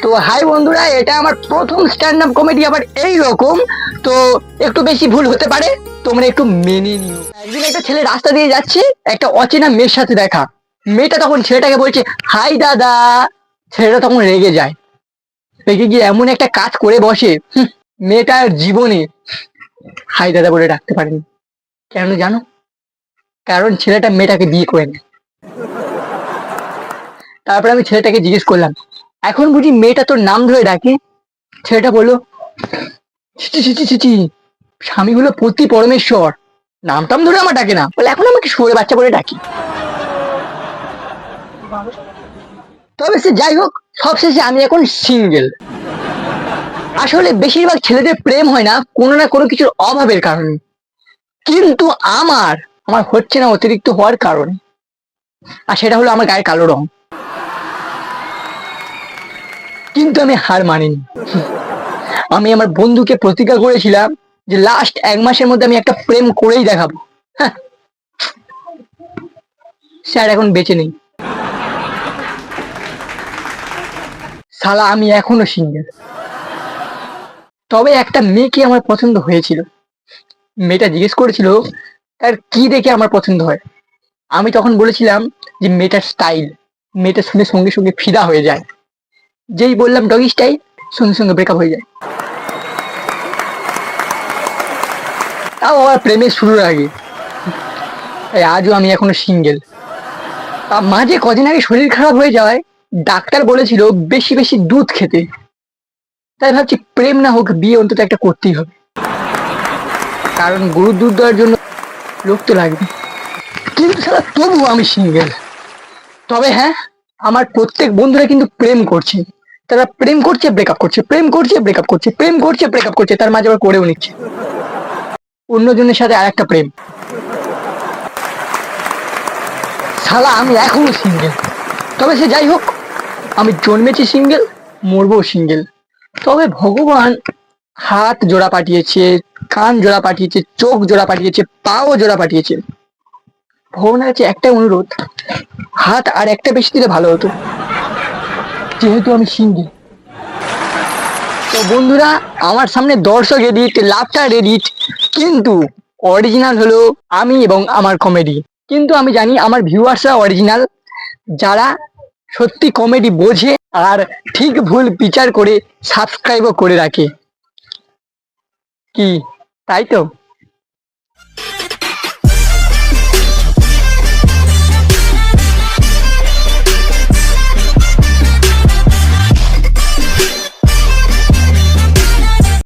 তো হাই বন্ধুরা, এটা আমার প্রথম স্ট্যান্ড আপ কমেডি, আবার এই রকম। তো একটু বেশি ভুল হতে পারে, তোমরা একটু মেনে নিও। একদিন একটা ছেলে রাস্তা দিয়ে যাচ্ছে, একটা অচেনা মেয়ের সাথে দেখা। মেয়েটা তখন ছেলেটাকে বলছে হাই দাদা। ছেলেটা তখন রেগে যায়, রেগে গিয়ে এমন একটা কাজ করে বসে, মেয়েটার জীবনে হাই দাদা বলে ডাকতে পারেনি। কেন জানো? কারণ ছেলেটা মেয়েটাকে বিয়ে করে নেয়। তারপরে আমি ছেলেটাকে জিজ্ঞেস করলাম, এখন বুঝি মেয়েটা তোর নাম ধরে ডাকে? ছেলেটা বললো, ছি ছি ছি ছি ছি, স্বামী হলো পতি পরমেশ্বর, নাম টাম ধরে আমার ডাকে না, বলে এখন আমাকে শুয়ে বাচ্চা বলে ডাকি। তবে সে যাই হোক, সবশেষে আমি এখন সিঙ্গেল। আসলে বেশিরভাগ ছেলেদের প্রেম হয় না কোনো না কোনো কিছুর অভাবের কারণে, কিন্তু আমার আমার হচ্ছে না অতিরিক্ত হওয়ার কারণে। আর সেটা হলো আমার গায়ে কালো রং। কিন্তু আমি হার মানিনি। আমি আমার বন্ধুকে প্রতিজ্ঞা করেছিলাম যে লাস্ট 1 মাসের মধ্যে আমি একটা প্রেম করেই দেখাবো। হ্যাঁ, স্যার এখন বেঁচে নেই। শালা আমি এখনো সিঙ্গেল। তবে একটা মেয়েকে আমার পছন্দ হয়েছিল। মেয়েটা জিজ্ঞেস করেছিল তার কি দেখে আমার পছন্দ হয়। আমি তখন বলেছিলাম যে মেয়েটার স্টাইল। মেয়েটা শুনে সঙ্গে সঙ্গে ফিদা হয়ে যায়। যেই বললাম ডগি স্টাইল, সঙ্গে সঙ্গে ব্রেকআপ হয়ে যায়। তাও আবার প্রেমের শুরুর আগে। তাই আজও আমি এখনো সিঙ্গেল। মাঝে কদিন আগে শরীর খারাপ হয়ে যাওয়ায় ডাক্তার বলেছিল বেশি বেশি দুধ খেতে। তাই ভাবছি প্রেম না হোক, বিয়ে অন্তত একটা করতেই হবে, কারণ গরুর দুধ দেওয়ার জন্য লোক তো লাগবে। কিন্তু সারা তবুও আমি সিঙ্গেল। তবে হ্যাঁ, আমার প্রত্যেক বন্ধুরা কিন্তু প্রেম করছে। তারা প্রেম করছে, ব্রেকআপ করছে, প্রেম করছে, ব্রেকআপ করছে, প্রেম করছে, ব্রেকআপ করছে, তার মাঝে আবার করেও নিচ্ছে অন্যজনের সাথে আর একটা প্রেম। শালা আমি এখনো সিঙ্গেল। তবে সে যাই হোক, আমি জন্মেছি সিঙ্গেল, মরবো সিঙ্গেল। তবে ভগবান হাত জোড়া পাঠিয়েছে, কান জোড়া পাঠিয়েছে, চোখ জোড়া পাঠিয়েছে, পাও জোড়া পাঠিয়েছে। ভগবানের কাছে একটাই অনুরোধ, হাত আর একটা বেশি দিলে ভালো হতো, যেহেতু আমি সিঙ্গেল। তো বন্ধুরা, আমার সামনে দর্শক এডিট, লাফটার এডিট, কিন্তু অরিজিনাল হলো আমি এবং আমার কমেডি। কিন্তু আমি জানি আমার ভিউয়ার্সরা অরিজিনাল, যারা সত্যি কমেডি বোঝে আর ঠিক ভুল বিচার করে সাবস্ক্রাইবও করে রাখে। কি তাই তো?